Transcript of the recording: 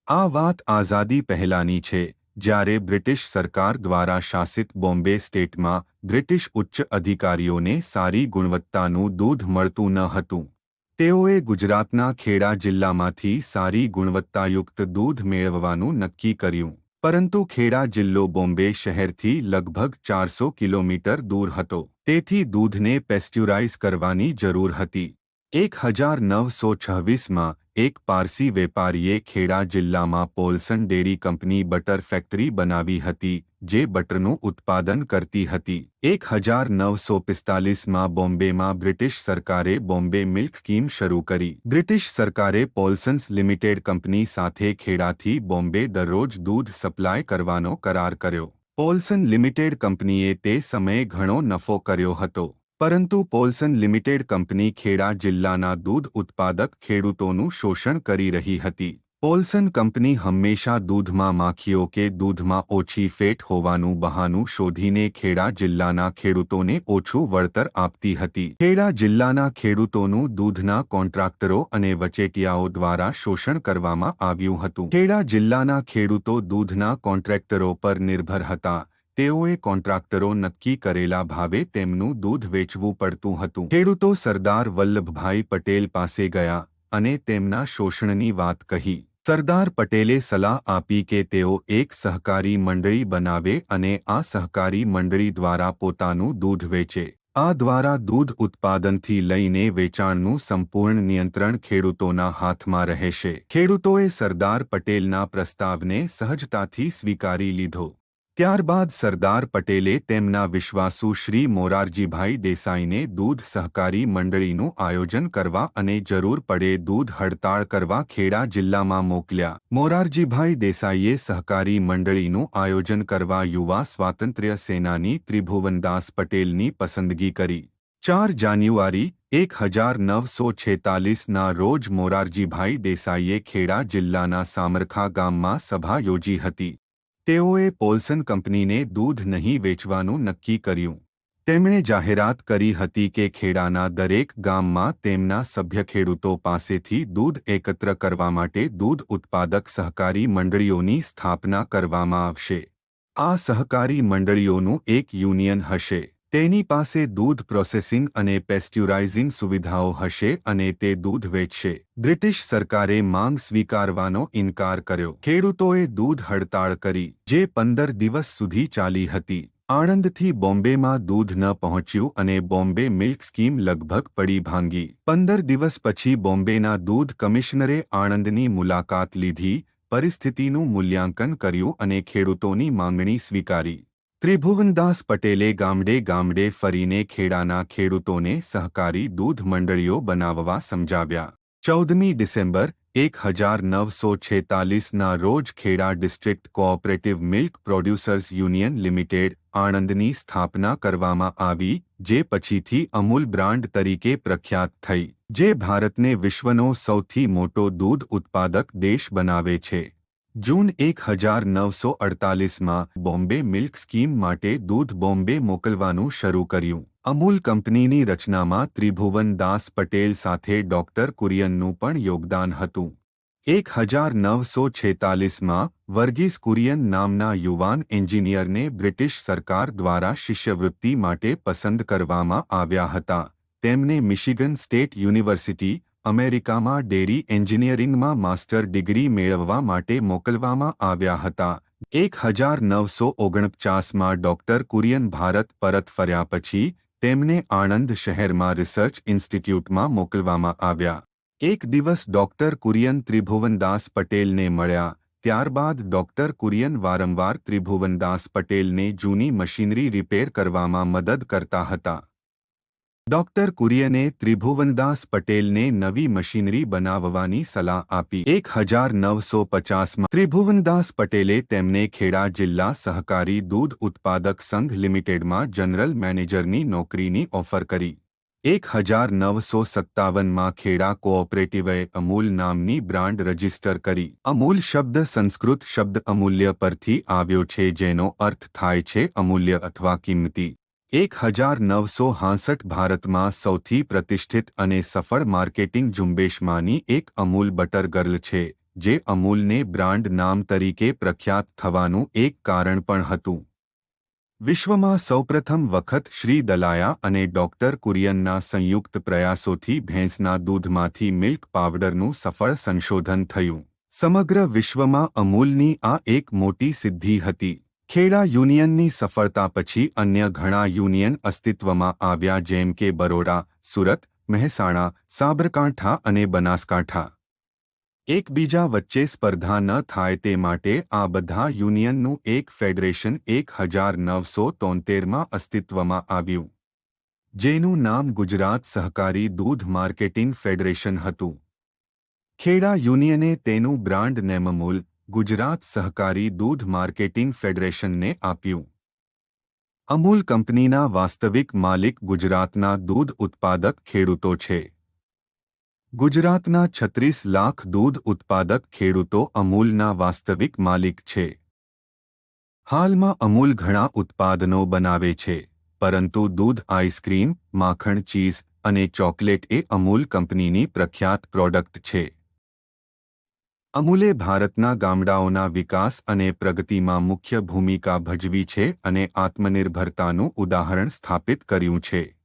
આ વાત આઝાદી પહેલાની છે, જ્યારે બ્રિટિશ સરકાર દ્વારા શાસિત બોમ્બે સ્ટેટમાં બ્રિટિશ ઉચ્ચ અધિકારીઓને સારી ગુણવત્તાનું દૂધ મળતું ન હતું. તેઓએ ગુજરાતના ખેડા જિલ્લામાંથી સારી ગુણવત્તાયુક્ત દૂધ મેળવવાનું નક્કી કર્યું. પરંતુ ખેડા જિલ્લો બોમ્બે શહેરથી લગભગ 400 કિલોમીટર દૂર હતો. તેથી દૂધને પેસ્ચ્યુરાઇઝ કરવાની જરૂર હતી. 1926માં એક પારસી વેપારીએ ખેડા જિલ્લામાં Polson dairy company butter factory બનાવી હતી, જે બટરનું ઉત્પાદન કરતી હતી. 1945માં બોમ્બેમાં બ્રિટિશ સરકારે બોમ્બે મિલ્ક સ્કીમ શરૂ કરી. બ્રિટિશ સરકારે પોલ્સન્સ લિમિટેડ કંપની સાથે ખેડાથી બોમ્બે દરરોજ દૂધ સપ્લાય કરવાનો કરાર કર્યો. પોલ્સન લિમિટેડ કંપનીએ તે સમયે ઘણો નફો કર્યો હતો. પરંતુ પોલ્સન લિમિટેડ કંપની ખેડા જિલ્લાના દૂધ ઉત્પાદક ખેડૂતોનું શોષણ કરી રહી હતી. પોલ્સન કંપની હંમેશા દૂધમાં માખીઓ કે દૂધમાં ઓછી ફેટ હોવાનું બહાનું શોધીને ખેડા જિલ્લાના ખેડૂતોને ઓછું વળતર આપતી હતી. ખેડા જિલ્લાના ખેડૂતોનું દૂધના કોન્ટ્રાક્ટરો અને વચેટિયાઓ દ્વારા શોષણ કરવામાં આવ્યું હતું. ખેડા જિલ્લાના ખેડૂતો દૂધના કોન્ટ્રાક્ટરો પર નિર્ભર હતા. તેઓએ કોન્ટ્રાક્ટરો નક્કી કરેલા ભાવે તેમનું દૂધ વેચવું પડતું હતું. ખેડૂતો સરદાર વલ્લભભાઈ પટેલ પાસે ગયા અને તેમના શોષણની વાત કહી. સરદાર પટેલે સલાહ આપી કે તેઓ એક સહકારી મંડળી બનાવે અને આ સહકારી મંડળી દ્વારા પોતાનું દૂધ વેચે. આ દ્વારા દૂધ ઉત્પાદનથી લઈને વેચાણનું સંપૂર્ણ નિયંત્રણ ખેડૂતોના હાથમાં રહેશે. ખેડૂતોએ સરદાર પટેલના પ્રસ્તાવને સહજતાથી સ્વીકારી લીધો. ત્યારબાદ સરદાર પટેલે તેમના વિશ્વાસુ શ્રી મોરારજીભાઈ દેસાઈને દૂધ સહકારી મંડળીનું આયોજન કરવા અને જરૂર પડે દૂધ હડતાળ કરવા ખેડા જિલ્લામાં મોકલ્યા. મોરારજીભાઈ દેસાઈએ સહકારી મંડળીનું આયોજન કરવા યુવા સ્વાતંત્ર્ય સેનાની ત્રિભુવનદાસ પટેલની પસંદગી કરી. 4 જાન્યુઆરી 1946ના રોજ મોરારજીભાઈ દેસાઈએ ખેડા જિલ્લાના સામરખા ગામમાં સભા યોજી હતી. તેઓએ પોલ્સન કંપનીને દૂધ નહીં વેચવાનું નક્કી કર્યું. તેમણે જાહેરાત કરી હતી કે ખેડાના દરેક ગામમાં તેમના સભ્ય ખેડૂતો પાસેથી દૂધ એકત્ર કરવા માટે દૂધ ઉત્પાદક સહકારી મંડળીઓની સ્થાપના કરવામાં આવશે. આ સહકારી મંડળીઓનું એક યુનિયન હશે. તેની પાસે દૂધ પ્રોસેસિંગ અને પેસ્ચ્યુરાઇઝિંગ સુવિધાઓ હશે અને તે દૂધ વેચશે. બ્રિટિશ સરકારે માંગ સ્વીકારવાનો ઇનકાર કર્યો. ખેડૂતોએ દૂધ હડતાળ કરી, જે 15 દિવસ સુધી ચાલી હતી. આણંદથી બોમ્બેમાં દૂધ ન પહોંચ્યું અને બોમ્બે મિલ્ક સ્કીમ લગભગ પડી ભાંગી. 15 દિવસ પછી બોમ્બેના દૂધ કમિશનરે આણંદની મુલાકાત લીધી, પરિસ્થિતિનું મૂલ્યાંકન કર્યું અને ખેડૂતોની માંગણી સ્વીકારી. ત્રિભુવનદાસ પટેલે ગામડે ગામડે ફરીને ખેડાના ખેડૂતોને સહકારી દૂધ મંડળીઓ બનાવવા સમજાવ્યા. 14મી ડિસેમ્બર 1946ના રોજ Kheda district cooperative milk producers union limited આણંદની સ્થાપના કરવામાં આવી, જે પછીથી અમૂલ બ્રાન્ડ તરીકે પ્રખ્યાત થઈ, જે ભારતને વિશ્વનો સૌથી મોટો દૂધ ઉત્પાદક દેશ બનાવે છે. જૂન 1948માં બોમ્બે મિલ્ક સ્કીમ માટે દૂધ બોમ્બે મોકલવાનું શરૂ કર્યું. અમૂલ કંપનીની રચનામાં ત્રિભુવનદાસ પટેલ સાથે ડોક્ટર કુરિયનનું પણ યોગદાન હતું. 1946માં વર્ગીસ કુરિયન નામના યુવાન એન્જિનિયરને બ્રિટિશ સરકાર દ્વારા શિષ્યવૃત્તિ માટે પસંદ કરવામાં આવ્યા હતા. તેમને મિશિગન સ્ટેટ યુનિવર્સિટી, અમેરિકામાં ડેરી એન્જિનિયરિંગમાં માસ્ટર ડિગ્રી મેળવવા માટે મોકલવામાં આવ્યા હતા. 1949માં ડોક્ટર કુરિયન ભારત પરત ફર્યા પછી તેમને આણંદ શહેરમાં રિસર્ચ ઇન્સ્ટિટ્યૂટમાં મોકલવામાં આવ્યા. એક દિવસ ડોક્ટર કુરિયન ત્રિભુવનદાસ પટેલને મળ્યા. ત્યારબાદ ડોક્ટર કુરિયન વારંવાર ત્રિભુવનદાસ પટેલને જૂની મશીનરી રિપેર કરવામાં મદદ કરતા હતા. ડોક્ટર કુરિયને ત્રિભુવનદાસ પટેલને નવી મશીનરી બનાવવાની સલાહ આપી. 1950માં ત્રિભુવનદાસ પટેલે તેમને ખેડા જિલ્લા સહકારી દૂધ ઉત્પાદક સંઘ લિમિટેડમાં જનરલ મેનેજરની નોકરીની ઓફર કરી. 1957માં ખેડા કોઓપરેટિવે અમૂલ નામની બ્રાન્ડ રજીસ્ટર કરી. અમૂલ શબ્દ સંસ્કૃત શબ્દ અમૂલ્ય પરથી આવ્યો છે, જેનો અર્થ થાય છે અમૂલ્ય અથવા કિંમતી. 1966 ભારતમાં સૌથી પ્રતિષ્ઠિત અને સફળ માર્કેટિંગ ઝુંબેશમાંની એક અમૂલ બટર ગર્લ છે, જે અમૂલને બ્રાન્ડ નામ તરીકે પ્રખ્યાત થવાનું એક કારણ પણ હતું. વિશ્વમાં સૌપ્રથમ વખત શ્રી દલાયા અને ડોક્ટર કુરિયનના સંયુક્ત પ્રયાસોથી ભેંસના દૂધમાંથી મિલ્ક પાવડરનું સફળ સંશોધન થયું. સમગ્ર વિશ્વમાં અમૂલની આ એક મોટી સિદ્ધિ હતી. ખેડા યુનિયનની સફળતા પછી અન્ય ઘણા યુનિયન અસ્તિત્વમાં આવ્યા, જેમ કે બરોડા, સુરત, મહેસાણા, સાબરકાંઠા અને બનાસકાંઠા. એકબીજા વચ્ચે સ્પર્ધા ન થાય તે માટે આ બધા યુનિયનનું એક ફેડરેશન 1973માં અસ્તિત્વમાં આવ્યું, જેનું નામ ગુજરાત સહકારી દૂધ માર્કેટિંગ ફેડરેશન હતું. ખેડા યુનિયને તેનું બ્રાન્ડ નેમ અમૂલ ગુજરાત સહકારી દૂધ માર્કેટિંગ ફેડરેશનને આપ્યું. અમૂલ કંપનીના વાસ્તવિક માલિક ગુજરાતના દૂધ ઉત્પાદક ખેડૂતો છે. ગુજરાતના 36 લાખ દૂધ ઉત્પાદક ખેડૂતો અમૂલના વાસ્તવિક માલિક છે. હાલમાં અમૂલ ઘણા ઉત્પાદનો બનાવે છે, પરંતુ દૂધ, આઈસ્ક્રીમ, માખણ, ચીઝ અને ચોકલેટ એ અમૂલ કંપનીની પ્રખ્યાત પ્રોડક્ટ છે. અમૂલે ભારતના ગામડાઓના વિકાસ અને પ્રગતિમાં મુખ્ય ભૂમિકા ભજવી છે અને આત્મનિર્ભરતાનું ઉદાહરણ સ્થાપિત કર્યું છે.